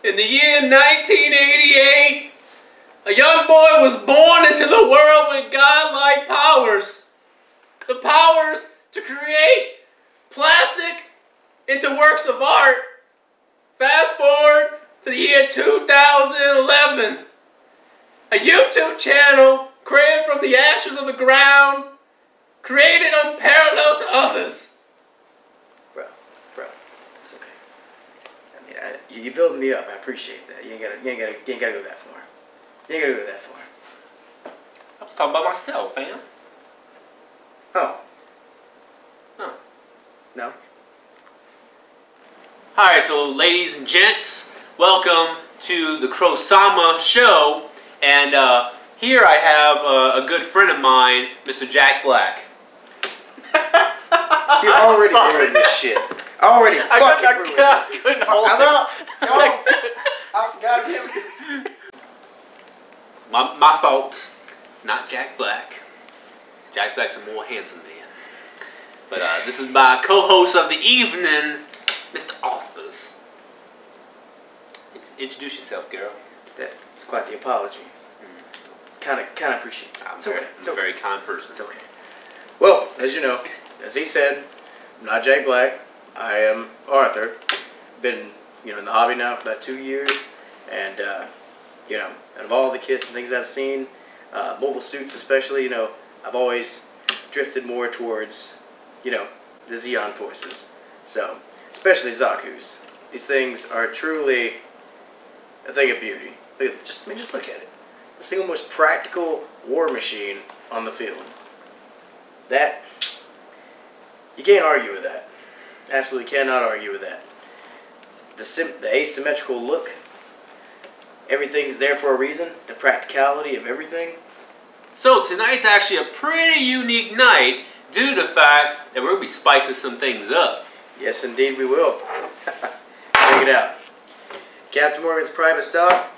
In the year 1988, a young boy was born into the world with godlike powers. The powers to create plastic into works of art. Fast forward to the year 2011. A YouTube channel created from the ashes of the ground, created unparalleled to others. Bro, it's okay. I mean, you're building me up. I appreciate that. You ain't gotta go that far. You ain't gotta go that far. I was talking about myself, fam. Oh. No. No? Alright, so ladies and gents, welcome to the Crosama show. And here I have a good friend of mine, Mr. Jack Black. You already ruined this shit. Already fucking ruined this. My fault. It's not Jack Black. Jack Black's a more handsome man. But this is my co-host of the evening, Mr. Authors. Introduce yourself, girl. That's quite the apology. Kind of appreciate it. It's okay. I'm a very kind person. It's okay. Well, as you know, as he said, I'm not Jack Black. I am Arthur. Been, in the hobby now for about 2 years, and out of all the kits and things I've seen, mobile suits especially, I've always drifted more towards, the Zeon forces. So, especially Zaku's. These things are truly a thing of beauty. Just look at it. The single most practical war machine on the field. That, you can't argue with that. Absolutely cannot argue with that. The asymmetrical look, everything's there for a reason. The practicality of everything. So tonight's actually a pretty unique night due to the fact that we're going to be spicing some things up. Yes, indeed we will. Check it out. Captain Morgan's private stock.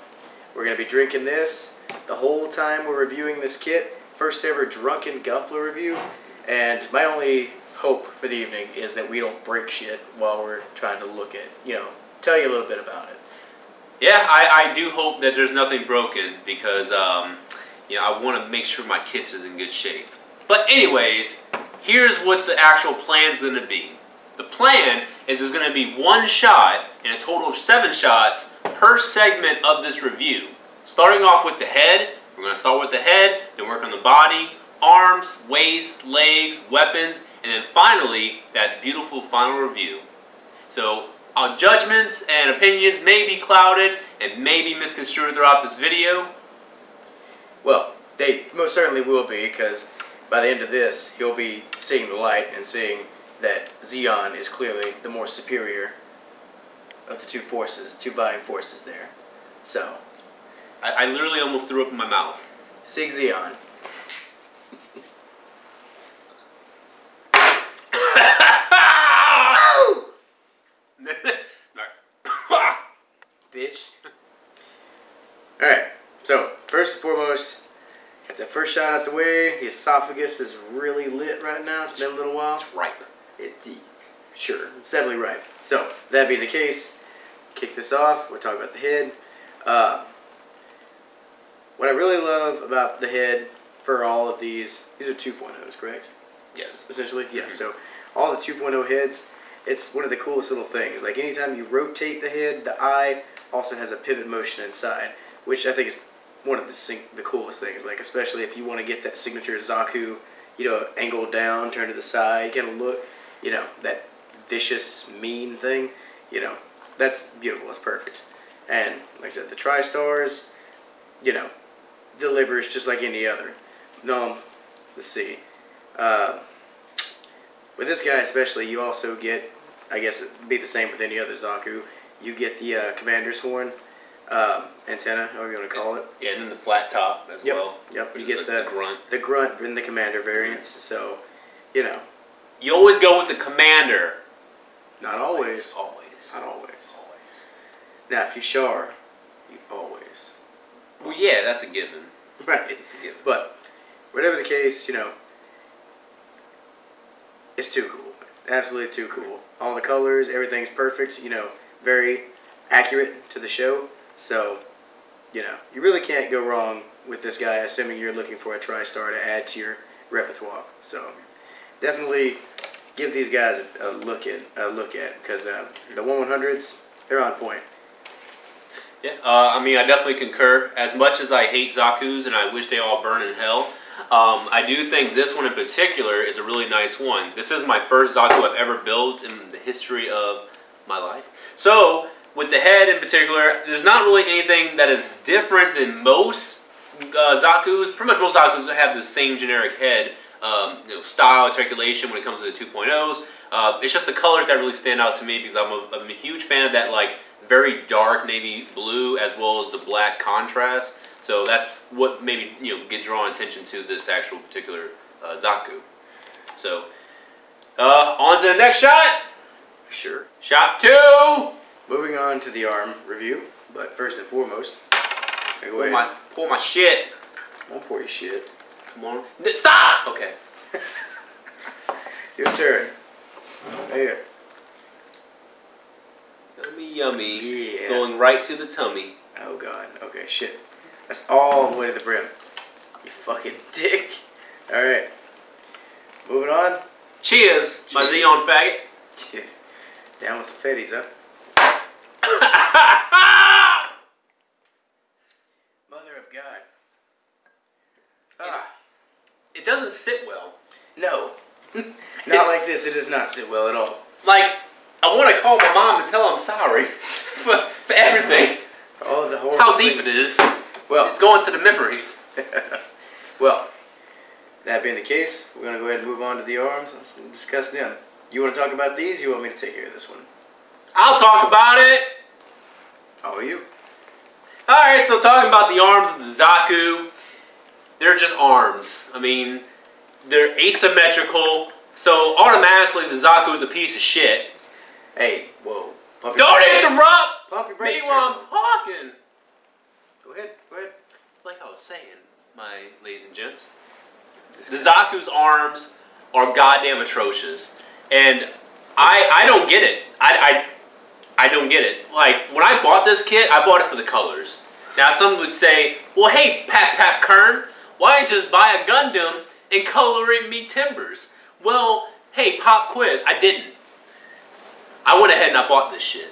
We're going to be drinking this the whole time we're reviewing this kit. First ever drunken Gunpla review. And my only hope for the evening is that we don't break shit while we're trying to look at, tell you a little bit about it. Yeah, I do hope that there's nothing broken because, I want to make sure my kits is in good shape. But anyways, here's what the actual plan's going to be. The plan is there's going to be one shot and a total of 7 shots per segment of this review. Starting off with the head, we're going to start with the head, then work on the body, arms, waist, legs, weapons, and then finally, that beautiful final review. So, our judgments and opinions may be clouded and may be misconstrued throughout this video. Well, they most certainly will be, because by the end of this, you'll be seeing the light and seeing that Zeon is clearly the more superior of the two vying forces there. So, I literally almost threw up in my mouth. Sig Zeon. Bitch. Alright, so first and foremost, got that first shot out the way. The esophagus is really lit right now. It's been a little while. It's ripe. Sure, it's definitely ripe. So, that being the case, kick this off. We're talking about the head. What I really love about the head for all of these are 2.0s, correct? Yes. Essentially, yes. So, all the 2.0 heads, it's one of the coolest little things. Like, anytime you rotate the head, the eye also has a pivot motion inside, which I think is one of the coolest things. Like, especially if you want to get that signature Zaku, angled down, turn to the side, kind of look, that vicious, mean thing, that's beautiful. That's perfect. And, like I said, the Tri-Stars, delivers just like any other. Let's see. With this guy especially, you also get, I guess it'd be the same with any other Zaku, you get the commander's horn antenna, however you want to call it. Yeah, and then the flat top as well. Yep, you get the grunt. The grunt in the commander variants, so, You always go with the commander. Not always. Always. Not always. Now, if you Char, you always. Well, yeah, that's a given. Right. It's a given. But, whatever the case, it's too cool. Absolutely too cool. All the colors, everything's perfect, very accurate to the show. So, you know, you really can't go wrong with this guy, assuming you're looking for a TriStar to add to your repertoire. So, definitely give these guys a look at, because the 1/100s, they're on point. Yeah, I mean, I definitely concur. As much as I hate Zaku's and I wish they all burn in hell, I do think this one in particular is a really nice one. This is my first Zaku I've ever built in the history of my life. So, with the head in particular, there's not really anything that is different than most Zaku's. Pretty much most Zaku's have the same generic head, you know, style, articulation when it comes to the 2.0s. It's just the colors that really stand out to me because I'm a huge fan of that, like, very dark navy blue as well as the black contrast. So that's what made me, you know, draw attention to this actual particular Zaku. So, on to the next shot. Sure. Shot 2. Moving on to the arm review, but first and foremost, Pour my shit. I won't pour your shit. Come on. Stop! Okay. Yes, sir. There. Yummy, yummy. Yeah. Going right to the tummy. Oh, God. Okay, shit. That's all the way to the brim. You fucking dick. Alright. Moving on. Cheers, my Xeon faggot. Down with the fetties, huh? Mother of God. Ah. It doesn't sit well. No. Not like this. It does not sit well at all. Like, I want to call my mom and tell her I'm sorry for everything. Oh, the horrible How deep things. it is. Well, it's going to the memories. Well, that being the case, we're going to go ahead and move on to the arms. Let's discuss them. You want to talk about these? You want me to take care of this one? I'll talk about it. How are you? Alright, so talking about the arms of the Zaku, they're just arms. I mean, they're asymmetrical, so automatically the Zaku is a piece of shit. Hey, whoa. Don't interrupt Pump your me brakes, while I'm talking. Go ahead, go ahead. Like I was saying, my ladies and gents, the Zaku's arms are goddamn atrocious. And I don't get it. I don't get it. Like, when I bought this kit, I bought it for the colors. Now, some would say, well, hey, Pap Kern, why don't you just buy a Gundam and color it me timbers? Well, hey, pop quiz, I didn't. I went ahead and I bought this shit.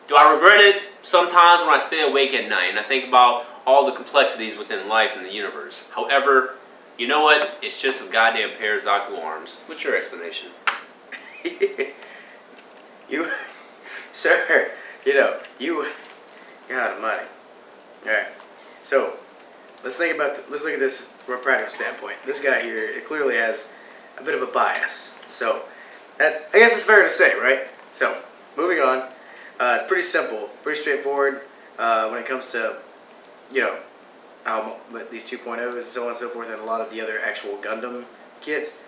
Do I regret it? Sometimes when I stay awake at night and I think about all the complexities within life and the universe. However, you know what? It's just a goddamn pair of Zaku arms. What's your explanation? You, sir, you know, God almighty. Alright, so, let's look at this from a practical standpoint. This guy here, it clearly has a bit of a bias. So, I guess it's fair to say, right? So, moving on. It's pretty simple, pretty straightforward when it comes to, you know, how these 2.0s and so on and so forth, and a lot of the other actual Gundam kits.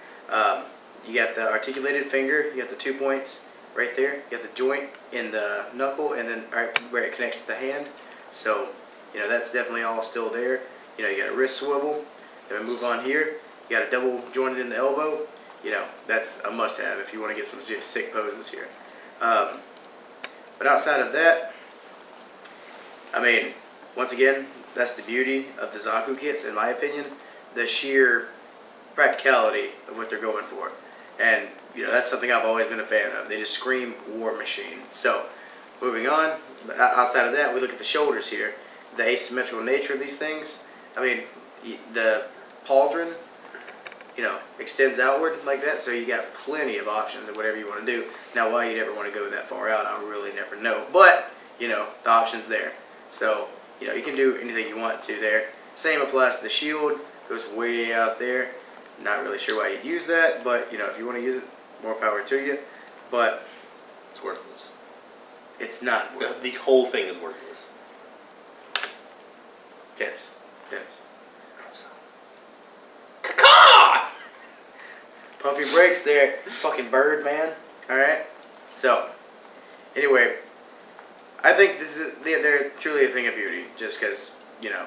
You got the articulated finger, you got the 2 points right there, you got the joint in the knuckle, and then right where it connects to the hand. So, you know, that's definitely all still there. You know, you got a wrist swivel. Then we move on here. You got a double jointed in the elbow. You know, that's a must-have if you want to get some sick poses here. But outside of that, I mean, once again, that's the beauty of the Zaku kits, in my opinion. The sheer practicality of what they're going for. And, you know, that's something I've always been a fan of. They just scream war machine. So, moving on, outside of that, we look at the shoulders here. The asymmetrical nature of these things. I mean, the pauldron, you know, extends outward like that, so you got plenty of options of whatever you want to do. Now, why you'd ever want to go that far out, I really never know. But, you know, the option's there. So, you know, you can do anything you want to there. Same applies to the shield. Goes way out there. Not really sure why you'd use that, but, you know, if you want to use it, more power to you. But It's worthless. It's not worthless. The whole thing is worthless. Dennis. Caw! Pump your brakes there, fucking bird, man. Alright? So, anyway, I think they're truly a thing of beauty, just because, you know,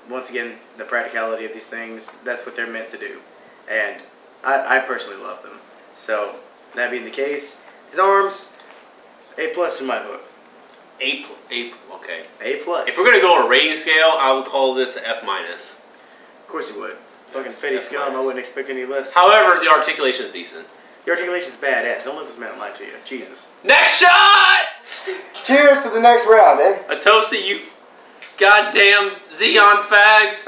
once again, the practicality of these things, that's what they're meant to do. And I personally love them. So, that being the case, his arms, A+ in my book. Okay. A plus. If we're gonna go on a rating scale, I would call this an F minus. Of course you would. Fucking Fetty Scum, I wouldn't expect any less. However, the articulation is decent. The articulation's badass. Don't let this man lie to you. Jesus. Next shot! Cheers to the next round, eh? A toast to you goddamn Xeon fags.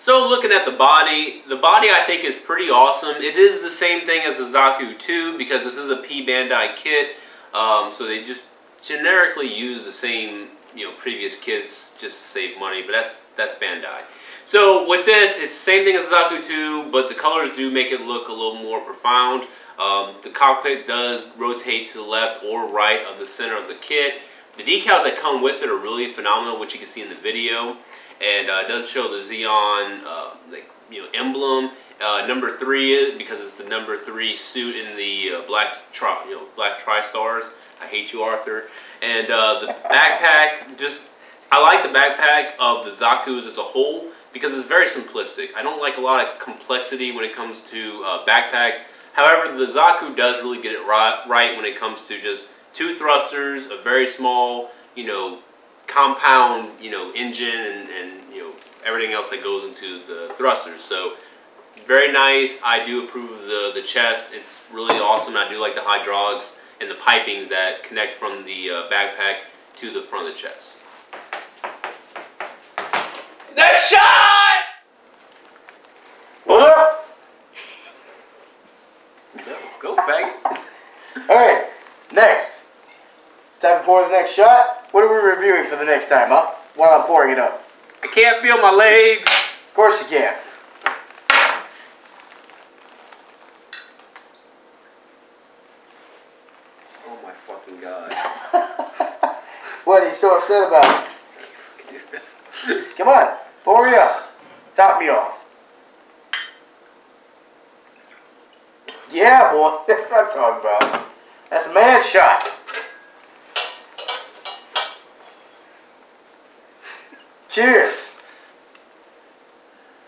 So looking at the body I think is pretty awesome. It is the same thing as the Zaku 2 because this is a P Bandai kit. So they just generically use the same, previous kits just to save money, but that's Bandai. So with this, it's the same thing as Zaku 2, but the colors do make it look a little more profound. The cockpit does rotate to the left or right of the center of the kit. The decals that come with it are really phenomenal, which you can see in the video. And it does show the Xeon emblem. Number 3 is because it's the number 3 suit in the black tri-stars. I hate you, Arthur. And the backpack, I like the backpack of the Zaku's as a whole because it's very simplistic. I don't like a lot of complexity when it comes to backpacks. However, the Zaku does really get it right when it comes to just 2 thrusters, a very small, compound, engine and everything else that goes into the thrusters. So very nice. I do approve of the chest. It's really awesome. I do like the hydraulics and the pipings that connect from the backpack to the front of the chest. Next shot! Go faggot. Alright, next. Time to pour the next shot. What are we reviewing for the next time, huh? While I'm pouring it up. I can't feel my legs. Of course you can. Oh my fucking god. What are you so upset about? I can't fucking do this. Come on, pour me up. Top me off. Yeah, boy. That's what I'm talking about. That's a man shot. Cheers.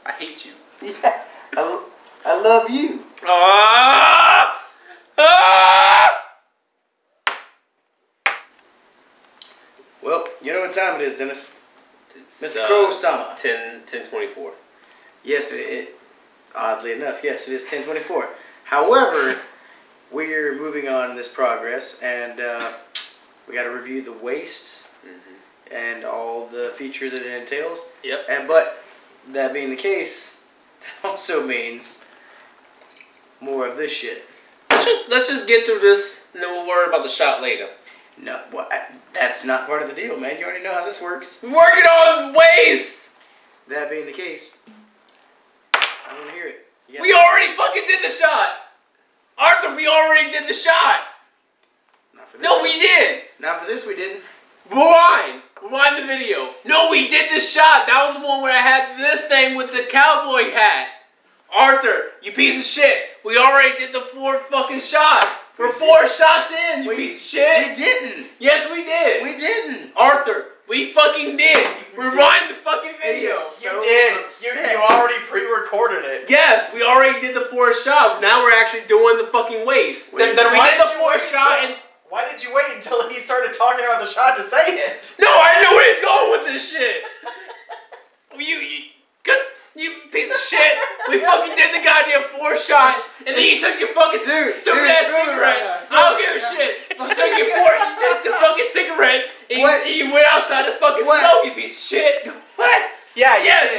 I hate you. Yeah, I love you. Ah! Ah! Well, you know what time it is, Dennis. It's, Mr. Crow-sama. 10:24. Yes, oddly enough, yes, it is 10:24. However, we're moving on in this progress, and we got to review the waist and all the features that it entails. Yep. But that being the case, that also means more of this shit. Let's just get through this, and then we'll worry about the shot later. No, well, that's not part of the deal, man. You already know how this works. We're working on waist. That being the case, I want to hear it. We already fucking did the shot, Arthur. We already did the shot. Not for this. No, we did. Not for this. We didn't. Rewind the video. No, we did this shot. That was the one where I had this thing with the cowboy hat. Arthur, you piece of shit. We already did the 4th fucking shot. We're 4 shots in, you piece of shit. We didn't. Yes, we did. We didn't. Arthur, we fucking did. Rewind the fucking video. You did. You already pre-recorded it. Yes, we already did the 4th shot. Now we're actually doing the fucking waist. Then we why did did the you 4th shot and... Why did you wait until he started talking about the shot to say it? No, I knew where he's going with this shit. You piece of shit. We fucking did the goddamn 4 shots, and then you took your fucking stupid ass cigarette. I don't give a shit. You took the fucking cigarette, and you went outside to fucking smoke, you piece of shit. What? Yeah, yes.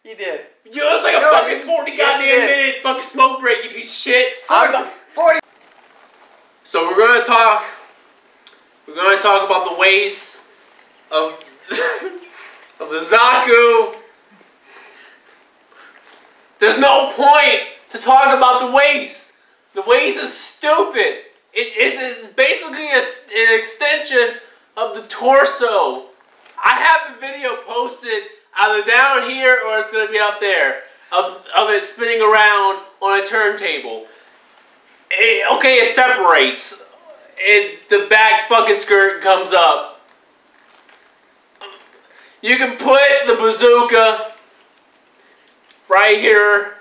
You did. You look like a fucking 40 goddamn minute fucking smoke break, you piece of shit. 40. So we're gonna talk about the waist of the Zaku. There's no point to talk about the waist. The waist is stupid. It is basically an extension of the torso. I have the video posted either down here or it's gonna be up there of it spinning around on a turntable. Okay, it separates. The back fucking skirt comes up. You can put the bazooka right here.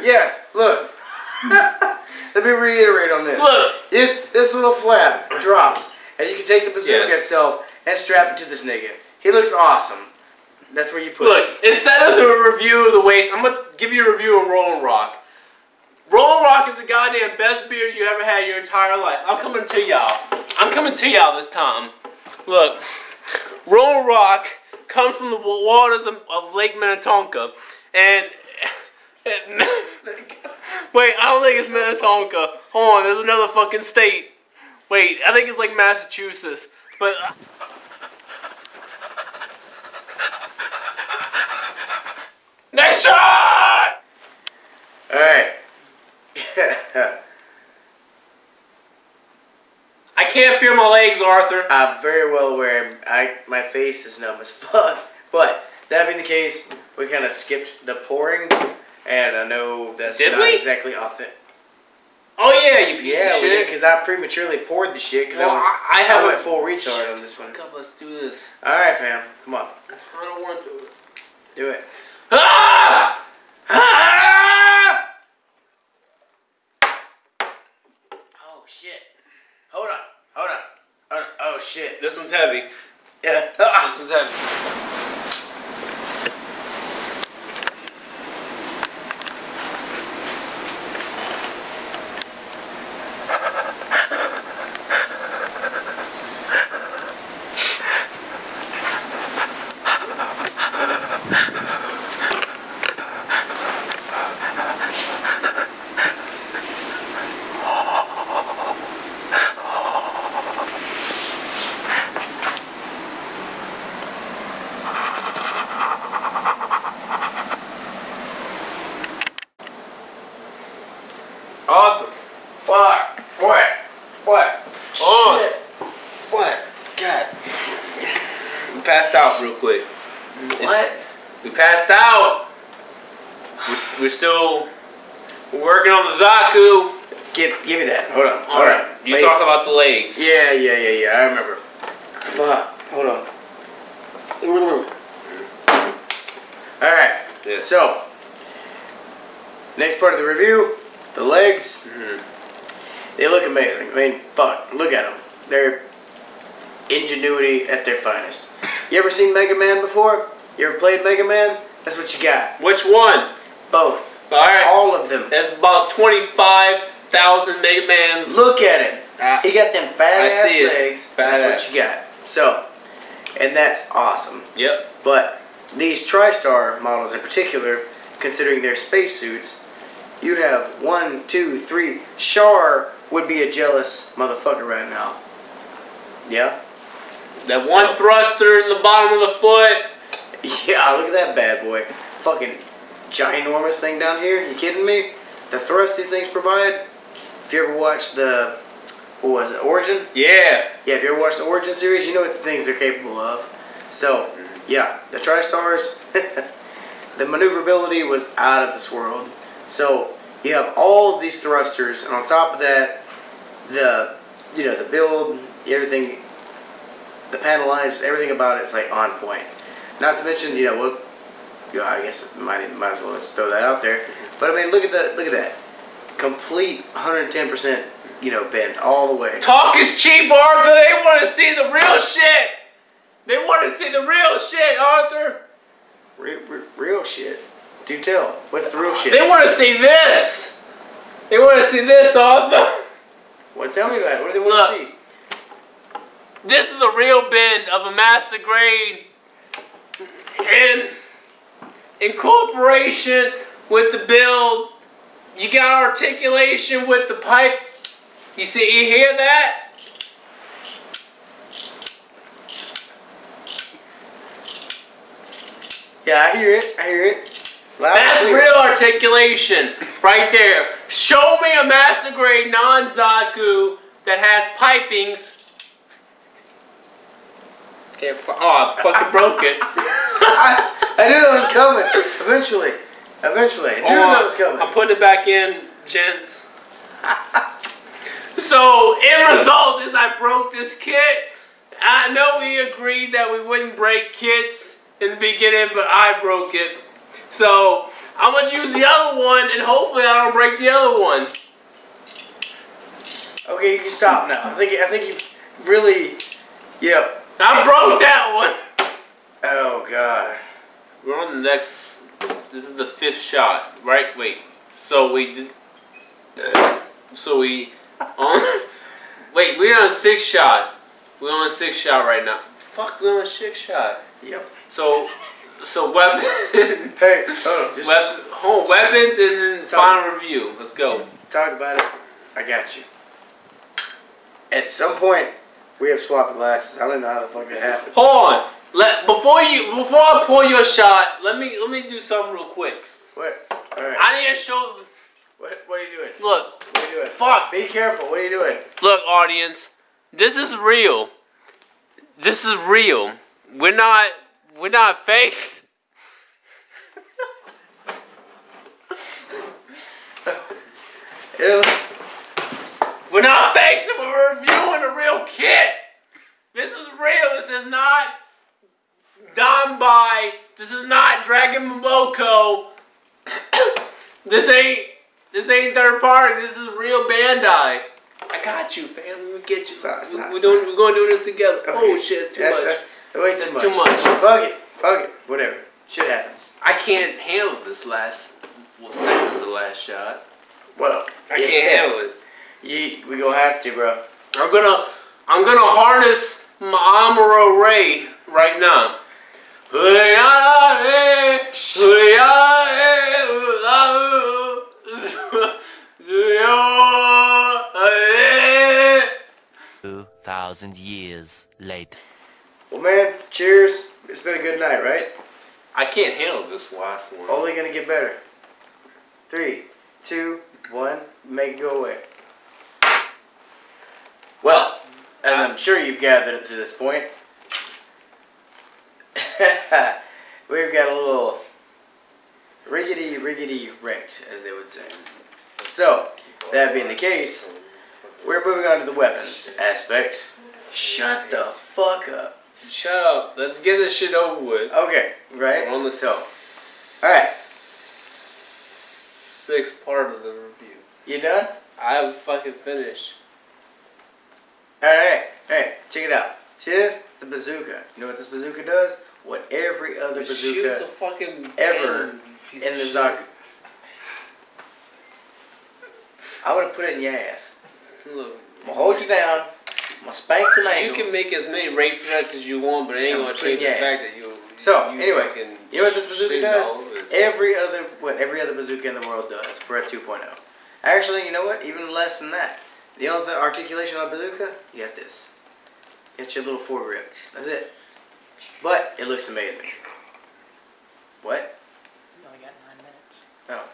Yes, look. Let me reiterate on this. Look. This little flap drops, and you can take the bazooka Yes. itself and strap it to this nigga. He looks awesome. That's where you put Look, instead of the review of the waist, I'm going to give you a review of Rollin' Rock. Rollin' Rock is the goddamn best beer you ever had in your entire life. I'm coming to y'all. I'm coming to y'all this time. Look, Rollin' Rock comes from the waters of Lake Minnetonka. And wait, I don't think it's Minnetonka. Hold on, there's another fucking state. Wait, I think it's like Massachusetts. But next shot! Alright. I can't feel my legs, Arthur. I'm very well aware. My face is numb as fuck. But that being the case, we kind of skipped the pouring, and I know that's not exactly authentic. Oh yeah, you piece of shit. Yeah, we did, because I prematurely poured the shit because I went full retard on this one. God, let's do this. All right, fam, come on. I don't want to do it. Do it. Ah! Ah! Oh shit! Hold on. Oh shit! This one's heavy. Yeah. This one's heavy. Arthur. What? Oh. Shit. What? God. We passed out real quick. What? We passed out. We're working on the Zaku. Give me that. Hold on. Alright. You talk about the legs. Yeah. I remember. Fuck. Hold on. Alright. Yeah. So, next part of the review, the legs. They look amazing. I mean, fuck. Look at them. They're ingenuity at their finest. You ever seen Mega Man before? You ever played Mega Man? That's what you got. Which one? Both. Alright. All of them. That's about 25,000 Mega Mans. Look at him. He got them fat ass legs. Fat That's ass. what you got. So, and that's awesome. Yep. But these TriStar models in particular, considering their spacesuits, you have 1, 2, 3. Char would be a jealous motherfucker right now. Yeah? That one thruster in the bottom of the foot. Yeah, look at that bad boy. Fucking ginormous thing down here. You kidding me? The thrust these things provide. If you ever watched the, what was it, Origin? Yeah. Yeah, if you ever watched the Origin series, you know what the things they're capable of. So, yeah, the TriStars, the maneuverability was out of this world. So, you have all of these thrusters, and on top of that, the build, everything, the panel lines, everything about it's like on point. Not to mention, I guess might as well just throw that out there. But I mean, look at that, complete 110%, bend all the way. Talk is cheap, Arthur. They want to see the real shit. They want to see the real shit, Arthur. Real shit. Do tell. What's the real shit? They want to see this. They want to see this, Arthur. What? Tell me about it. What do they want to see? This is a real bend of a master grade in cooperation with the build. You got articulation with the pipe. You hear that? Yeah, I hear it. Loud That's and clear. real articulation right there. Show me a master grade non-Zaku that has pipings. I fucking broke it. I knew that was coming. Eventually. I knew that was coming. I'm putting it back in, gents. So, end result is I broke this kit. I know we agreed that we wouldn't break kits in the beginning, but I broke it. So, I'm gonna use the other one, and hopefully I don't break the other one. Okay, you can stop now. I think you really, yep. I broke that one. Oh God. We're on the next. This is the 5th shot, right? Wait. So we did. So we on. Wait, we're on 6th shot. We're on 6th shot right now. Fuck, we're on 6th shot. Yep. So weapons. Hey, weapons and then final review. Let's go. Talk about it. I got you. At some point, we have swapped glasses. I don't know how the fuck that happened. Hold on. Before I pour your shot, let me do something real quick. What? All right. I need to show. What are you doing? Look. What are you doing? Fuck. Be careful. What are you doing? Look, audience. This is real. This is real. We're not fakes. We're not fakes, and we're reviewing a real kit. This is real. This is not done by. This is not Dragon Momoko. This ain't third party. This is real Bandai. I got you, fam. Let me get you. We're going to do this together. Okay. Oh shit, it's too much. That's too much. Fuck it. Whatever. Shit happens. I can't handle this seconds of last shot. Well, I can't handle it. We gonna have to, bro. I'm gonna harness my Amuro Ray right now. Years later. Well, man, cheers. It's been a good night, right? I can't handle this last one. Only gonna get better. 3, 2, 1. Make it go away. Well, as I'm sure you've gathered up to this point, we've got a little riggedy wrecked, as they would say. So, that being the case, we're moving on to the weapons aspect. Shut the fuck up. Shut up. Let's get this shit over with. Okay, right? We're on the alright. 6th part of the review. You done? I have fucking finished. Alright, check it out. See this? It's a bazooka. You know what this bazooka does? What every other bazooka shoots a fucking ever in the Zaku. I'm gonna put it in your ass. Look, I'm gonna hold you down. I'm gonna spank the ankles. You can make as many rape threats as you want, but it ain't gonna change the fact that you. So anyway, you know what this bazooka does? Every other bazooka in the world does for a 2.0. Actually, you know what? Even less than that. The only articulation on a bazooka, you got this. You got your little foregrip. That's it. But it looks amazing. What? You only got 9 minutes. Oh.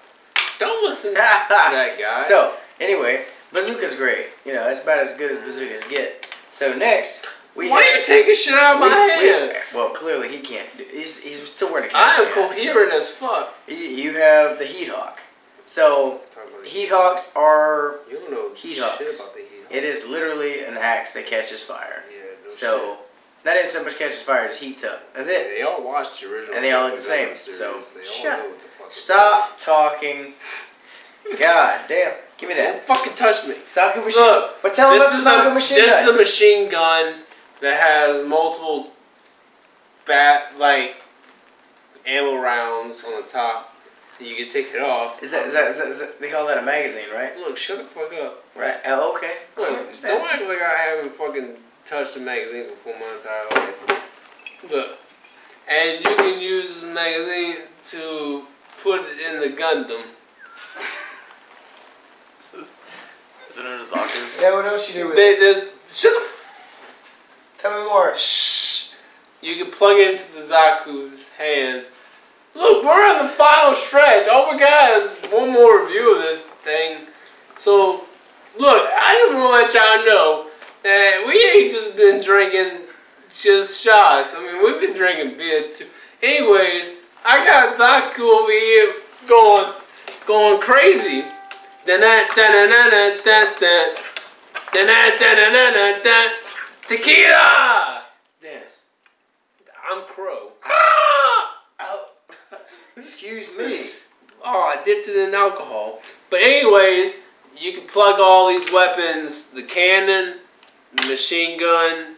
Don't listen to that guy. So anyway, bazooka's great. You know, that's about as good as bazookas get. So next, why are you taking shit out of my hand? Well, clearly he can't. He's still wearing a I cap. am coherent as fuck. You have the Heat Hawk. So Heat Hawks are you don't know Heat Hawks. Shit about the Heat Hawk. It is literally an axe that catches fire. Yeah, no so shit. not even so much catches fire, it just heats up. That's it. They all watched the original. And they all look the same. Series. So they shut. all know what the fuck Stop talking. God damn. Give me that. Don't fucking touch me. Zaku machine. Look, but tell me about the Zaku machine gun. This is a machine gun that has multiple ammo rounds on the top. You can take it off. Is that they call that a magazine, right? Look, shut the fuck up. Right. Oh, okay. Look, don't act like I haven't fucking touched a magazine before my entire life. Look, and you can use this magazine to put it in the Gundam. Is it in his Zaku? Yeah, what else you do with it? Tell me more. Shh. You can plug it into the Zaku's hand. Look, we're in the final stretch. All we got is one more review of this thing. So, look, I just want to let y'all know that we ain't just been drinking just shots. I mean, we've been drinking beer too. Anyways, I got Zaku over here going crazy. Tequila! Dennis. I'm Crow. Oh. Excuse me. Oh, I dipped it in alcohol. But anyways, you can plug all these weapons, the cannon, the machine gun,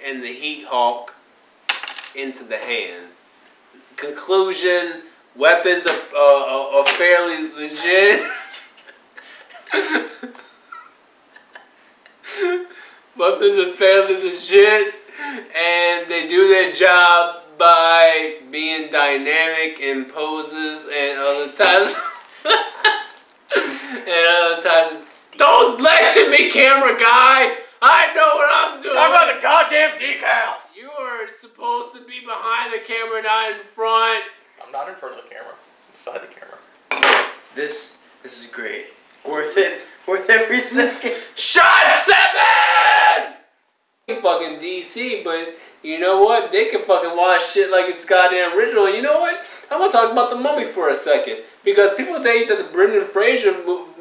and the heat hawk into the hand. Conclusion, weapons are fairly legit. Weapons are fairly legit, and they do their job by being dynamic in poses and other types. Don't lecture me, camera guy! I know what I'm doing! Talk about the goddamn decals! You are supposed to be behind the camera, not in front. I'm not in front of the camera. I'm beside the camera. This is great. Worth it. Worth every second. Shot 7! Fucking DC, but you know what? They can fucking watch shit like it's goddamn original. And you know what? I'm gonna talk about the Mummy for a second, because people think that the Brendan Fraser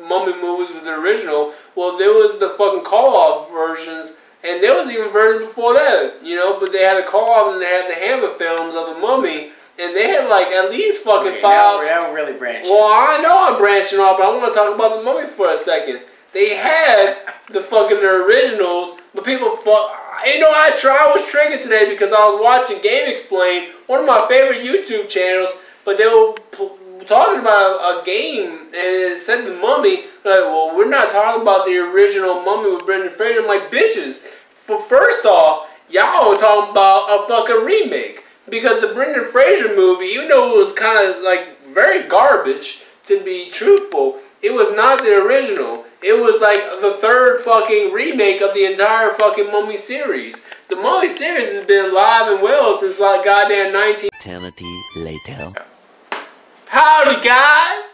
Mummy movies were the original. Well, there was the fucking call-off versions, and there was even versions before that, you know. But they had a call-off and they had the Hammer films of the Mummy, and they had like at least fucking 5. Now we're really branching. Well, I know I'm branching off, but I want to talk about the Mummy for a second. They had the fucking originals, but people fuck. You know, I was triggered today because I was watching Game Explain, one of my favorite YouTube channels, but they were talking about a game, and it said the Mummy. Like, well, we're not talking about the original Mummy with Brendan Fraser. I'm like, bitches. First off, y'all are talking about a fucking remake, because the Brendan Fraser movie, even though it was kind of like very garbage, to be truthful, it was not the original. It was like the 3rd fucking remake of the entire fucking Mummy series. The Mummy series has been alive and well since like goddamn 19... Eternity later. Howdy guys!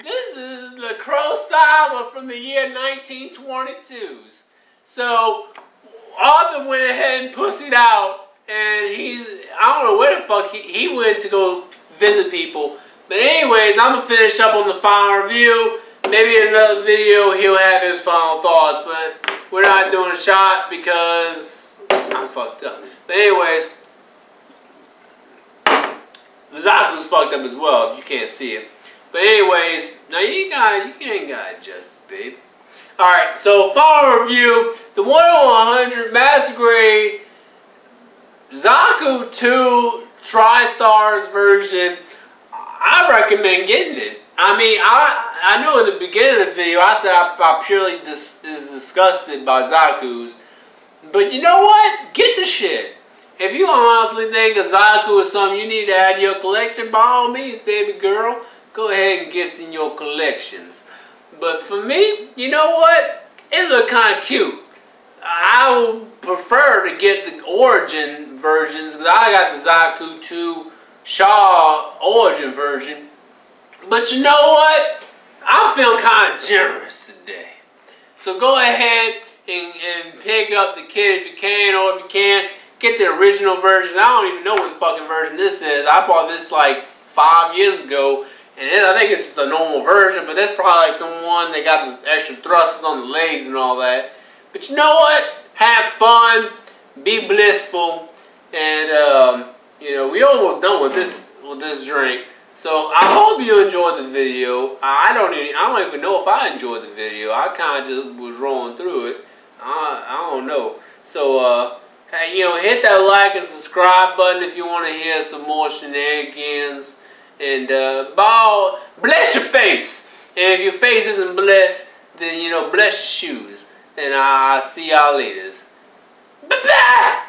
This is the Kurosawa from the year 1922s. So, Arthur went ahead and pussied out, and I don't know where the fuck he went to go visit people. But anyways, I'm going to finish up on the final review. Maybe in another video he'll have his final thoughts, but we're not doing a shot because I'm fucked up. But anyways, the Zaku's fucked up as well if you can't see it. But anyways, now you ain't gotta adjust it, babe. Alright, so final review, the 1 on 100 Master Grade Zaku 2 TriStars version. I recommend getting it. I mean, I know in the beginning of the video I said I purely is disgusted by Zaku's. But you know what? Get the shit. If you honestly think a Zaku is something you need to add to your collection, by all means, baby girl, go ahead and get in your collections. But for me, you know what? It looked kind of cute. I would prefer to get the Origin versions, because I got the Zaku 2 Shaw Origin version. But you know what? I'm feeling kind of generous today. So go ahead and pick up the kit if you can, or if you can't, get the original versions. I don't even know what the fucking version this is. I bought this like 5 years ago, and I think it's just a normal version, but that's probably like someone that got the extra thrusters on the legs and all that. But you know what? Have fun, be blissful, and you know, we almost done with this drink. So I hope you enjoyed the video. I don't even know if I enjoyed the video. I kind of just was rolling through it. I don't know. So hey, you know, hit that like and subscribe button if you want to hear some more shenanigans. And bless your face. And if your face isn't blessed, then you know, bless your shoes. And I'll see y'all later. Bye bye.